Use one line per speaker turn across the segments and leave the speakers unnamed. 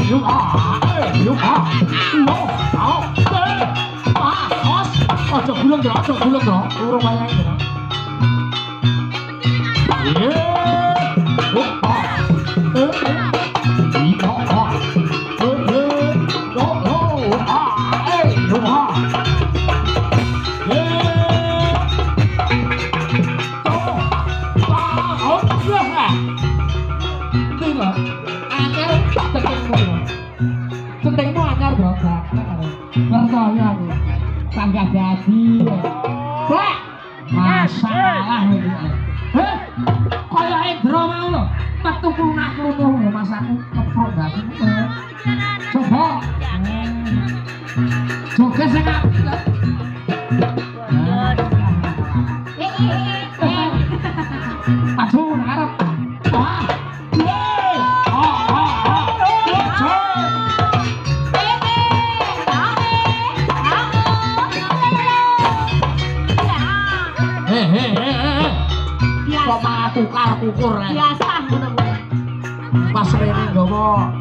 Yuk ah, yo, tau, os, ojo gulung dong, urung wayahe dong. Centengmu anyar bro, percaya aku tangga jadi Pak, masalah ini kaya Indro mau lho metu klunak-klunuh mas aku keprok gak coba joget sing apik aduh ngarep tukar kukur biasa pas rene nggawa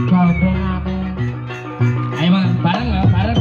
gandengane ayo man bareng ya bareng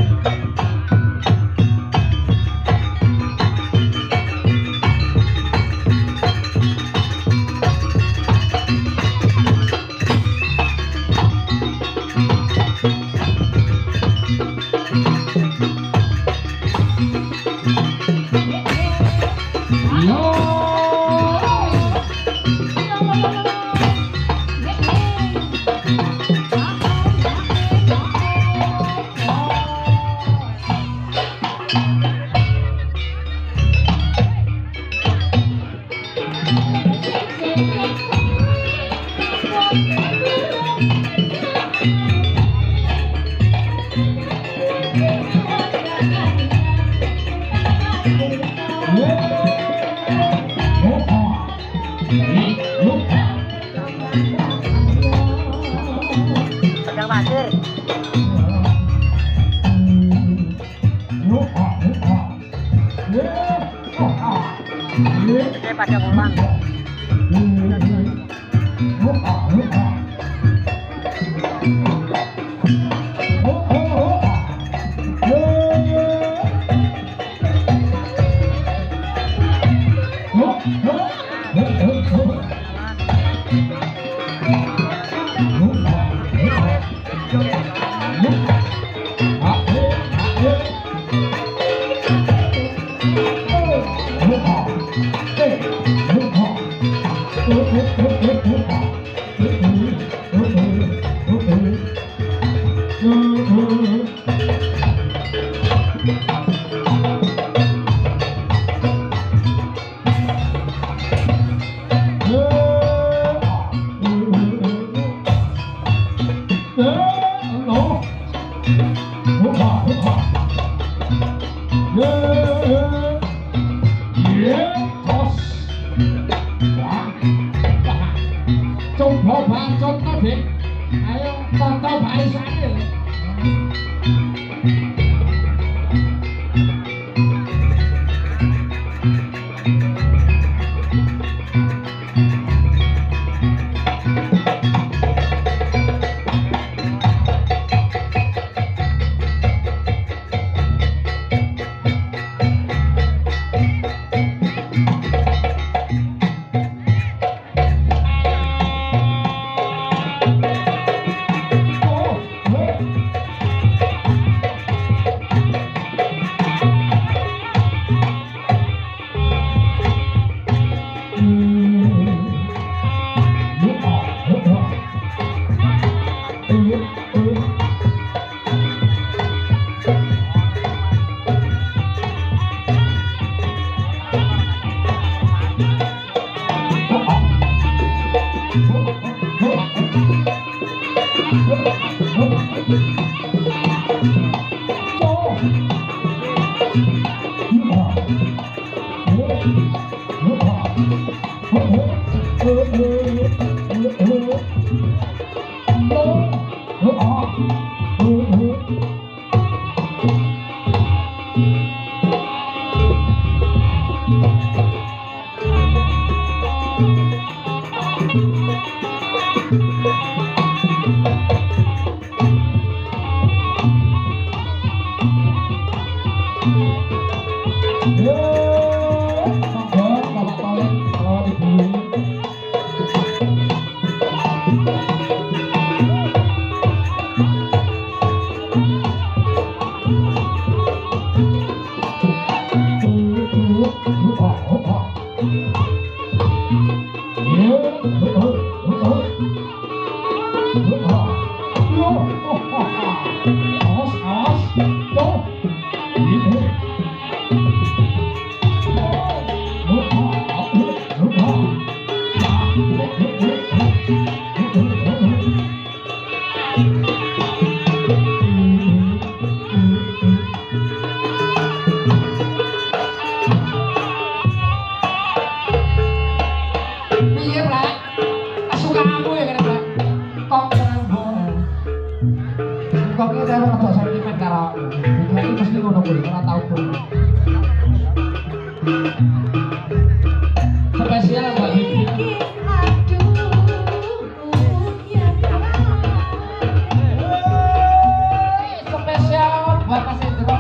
pada ngomong coba bacot tadi ayo tonton barisannya ora tau bul. Spesial Mbak Bibi. Spesial buat Mas Indro.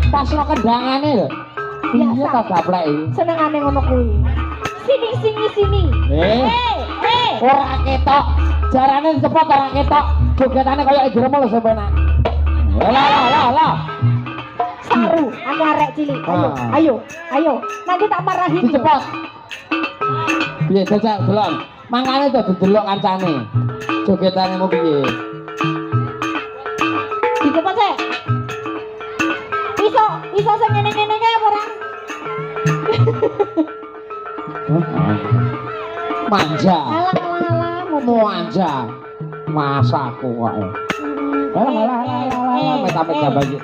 Pasno kendangane lho. Iya ta gapleki.
Senengane ngono kuwi. Sini. Ora
ketok. Jarane cepet ora ketok. Jogetane kaya Indra lho sepenak. Lah.
Saru, ane arek cilik. Ayo. Nanti tak marahin.
Cepet. Piye jajak delok. Mangane to didelok kancane. Jogetanemu piye?
Dicepet sik. Iso sing ngene-ngene kae ora?
Manja.
Alah,
ngomong manja. Masaku kok. Alah, meta-meta bagi.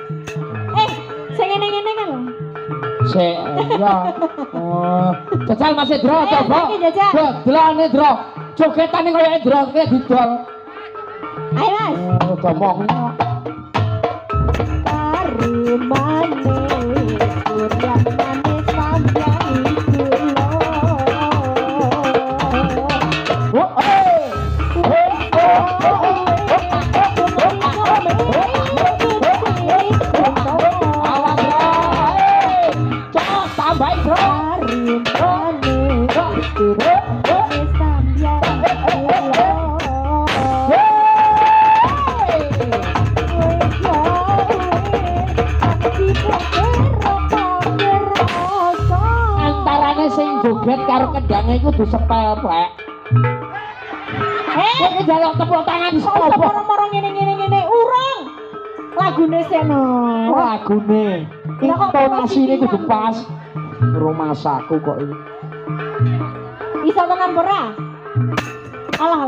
Sing ngene-ngene kan lho.
Sik, ya. Oh, jajal Mas Indro coba. Delane Indro. Jogetane kaya Indro ki didol.
Ayo Mas.
Ngomong.
Manis, kurang manis sampai gula.
Tambah bro. Joget karo kendangnya itu disepel plek. Kowe njaluk tepuk tangan sapa?
Moro-moro ngene urung. Lagune seno.
Lagune. Intonasine kudu pas. Rumasaku kok iki.
Iso tenan ora? Alah.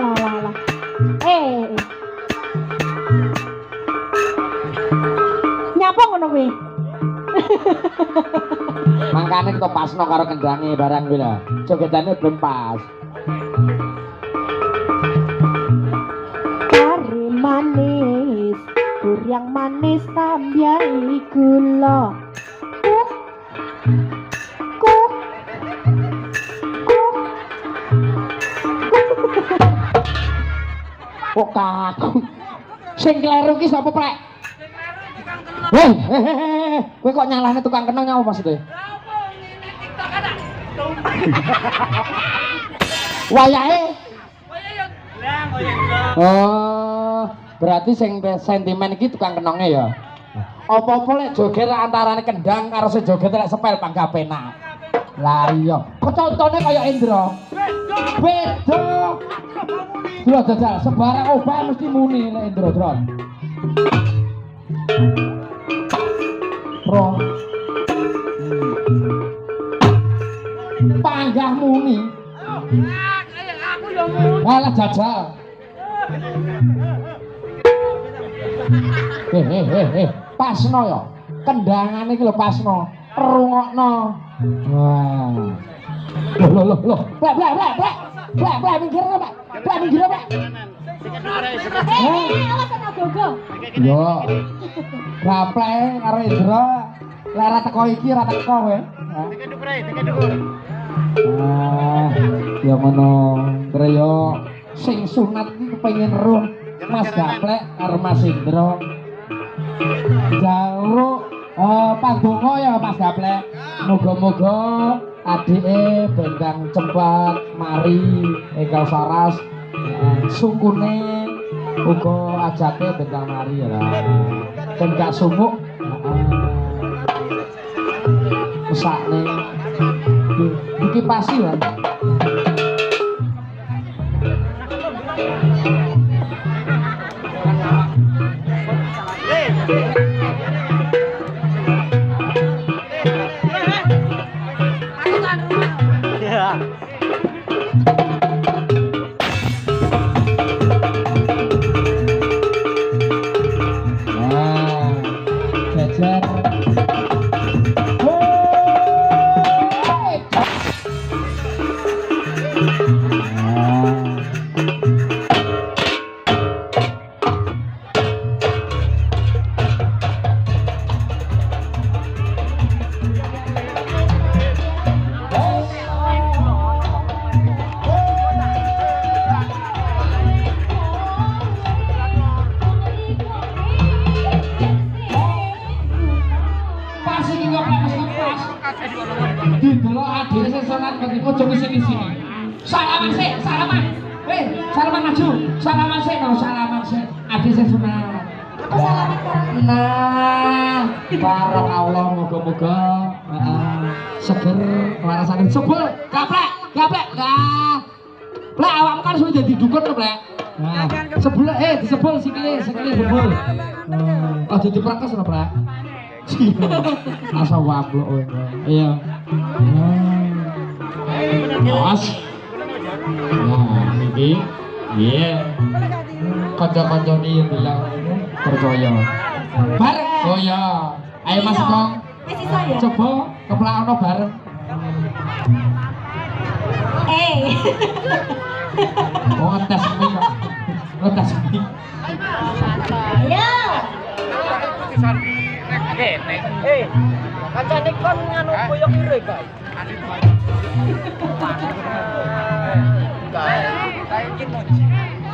Nyapa ngono kuwi?
Mangkane kita pasno karo kendange barang kuwi lho. Jogetane belum pas.
Kari manis, kurang manis tambahi gula.
Kok kaku. Sing kleru ki sapa, Prek? Kowe kok nyalahne tukang kenong nyawa maksudnya? Wayahe? Oh, berarti sing sentimen iki tukang kenonge ya. Apa-apa lek joget antarane kendang karo sing joget lek sepel pangga penak. Lah iya, contone kaya Indra. Beda. Dua jajal sebarang obah mesti muni lek Indra, Dron. Bro. Panggah muni. Aku yo muni. Alah jajal. Pasno ya. Kendangane iki lho pasno. Rungokno. Wah. Loh. Plek minggir, Pak. Plek minggir, Pak.
Awas ana gogo.
Yo. Gaplek karo Indra. Lara teko iki ora teko kowe. Tekan dhuwur. Ya ngono. Ndra yo sing sunat iki kepengin roh Mas Gaplek karo Mas Indro jauh pandonga ya Mas Gaplek. Muga-muga adike bendang cepat mari enggal saras sukune uga ajake bendang mari ya. Ben gak sumuk. Mesakne iki pasti ya. Didelok adike sesonan ketika ojo sini-sini. Salaman sik, salaman. Salaman maju. Salaman sik, no, salaman sik. Adike sesonan.
Aku salaman karo.
Nah, barok Allah moga-moga seger warasane sebul. Gaplek, gaplek. Nah. Plek awakmu kan sudah jadi dukun to, Plek. Nah, sebul disebul sikile sebul. Aja diprangkes to, Plek. Asa wablok kowe. Iya. Mas. Nah, niki iya. Kanca-kanca iki bilang percaya. Bareng. Oh iya. Ayo Mas Kong.
Wis iso ya?
Coba keplakno bareng. Oh, ngetes iki kok. Ngetes iki.
Ya.
Kancane kon nganu koyok ire kae. Kae iki muji.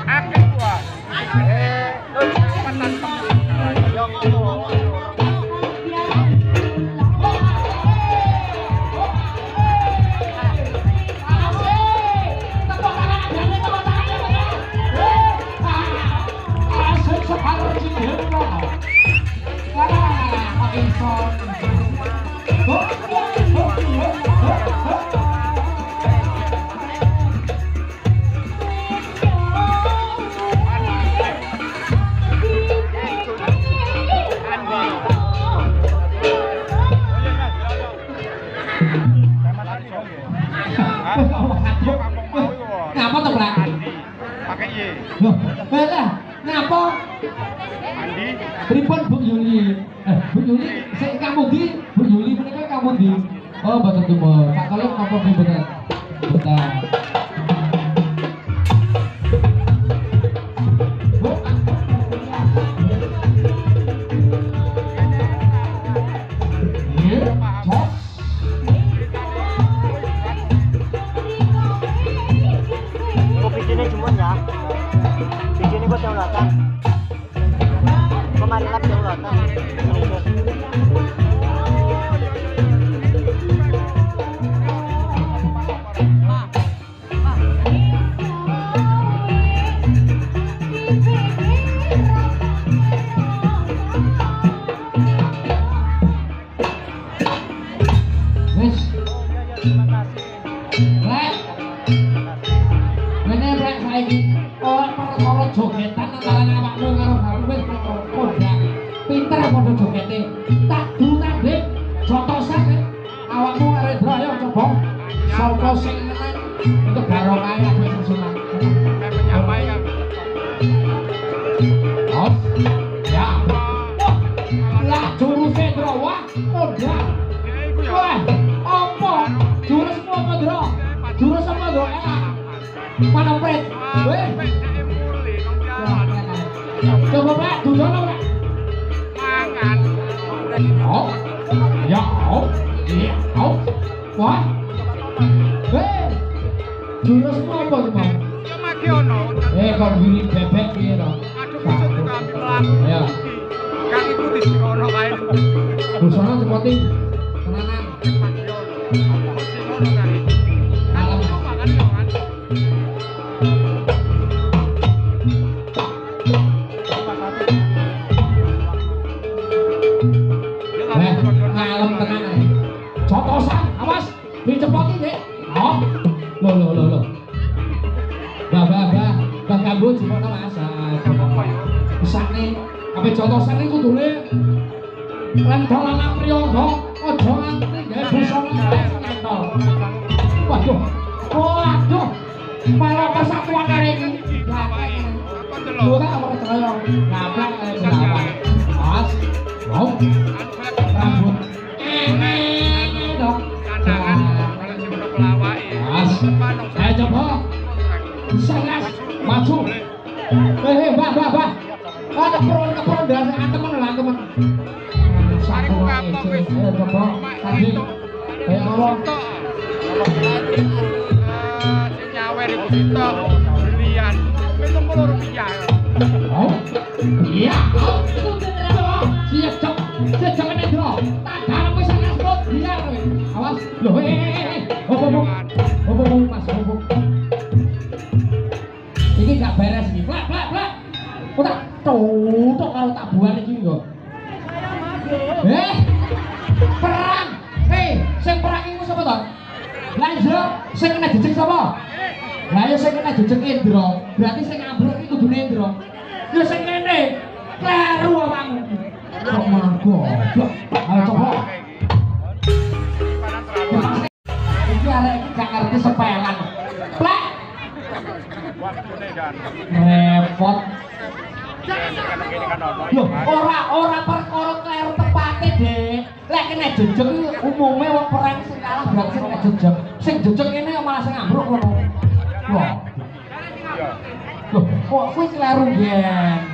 Akeh kuwi. Cepetan. Yo
Ngapa to, Pak?
Pakai Y.
Loh, lah, ngapa?
Andi.
Pripun Bu Yuli? Bu Yuli, sik kamu ndi? Bu Yuli menika kamu ndi? Oh, mboten tumpul. Tak kalian napa pripun? Mboten.
Bikinnya cuma ya. Bikinnya buat yang datang. Kemarin lap yang datang.
Wis. Rek. Mene rek saiki perkara jogetan antara awakmu karo baru wis padha. Pinter padha jogete. Tak dunan, Dik. Jotosan awakmu karo Indra ayo coba. Sapa sing menang untuk barokah aku susunan. Os. Ya. Lah jurus Indra wah padha. Wah, apa? Jurus apa, Ndra? Jurus apa, Ndra? Mana pret? Weh. Coba, Pak, duduk, Pak.
Mangan.
Oh. Ya, oh. Iya, oh. Wah. Weh. Jurus apa, Mas? Kok gini bebek piye to? Ya.
Kang iku diskono kae.
Busana cepoti. Tenanan.
Sinono kae. Alam makan yo kan.
Ngalem tenan. Cotosan, awas. Dicepoti, Dik. Oh. Loh. Bah kanggo jimono Mas. Pisane, ape cotosan iki kudune lentolan apriyangga, aja nganti gawe busana entol. Waduh. Malah persatuan kare iki. Lho tak ora kaya ngaplak kare selawan. Mas. Mau. Rambut. Dok. Mas. Ayo coba. Sangas maju. Mbah. Kepron dasar temen lah temen. Satu aja. Coba tadi. Kayak apa?
Sing nyawer iku sitok brilian. Rp70.
Oh. Iya. Siap cok. Sejak Nedro. Tak dalem wis sangat kok biar kowe. Awas. Loh Hop Mas. Iki gak beres iki. Plak. Kok tak tutuk karo tak buan iki kok. Perang. Sing perang iku sapa to? Lah iya, sing kena jejeg sapa? Lah ya sing kena jejeg Indra. Berarti sing ambruk iki kudune Indra. Ya sing ngene. Kleru awakmu. Kok manggo. Ayo coba. Iki arek iki gak ngerti sepelan. Plek. Repot. Loh, ora perkara kleru tepate, Dik. Lek kena jejeg umume wong perang sing kalah berarti sing kena jejeg. Sing jejeg kene malah sing ambruk ngono. Loh, kok kuwi kleru yen.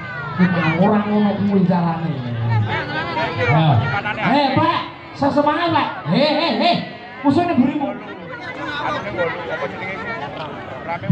Ora ngono kuwi carane. Pak, sesemangat, Pak. Musuhnya burimu.
Apa jenenge? Rame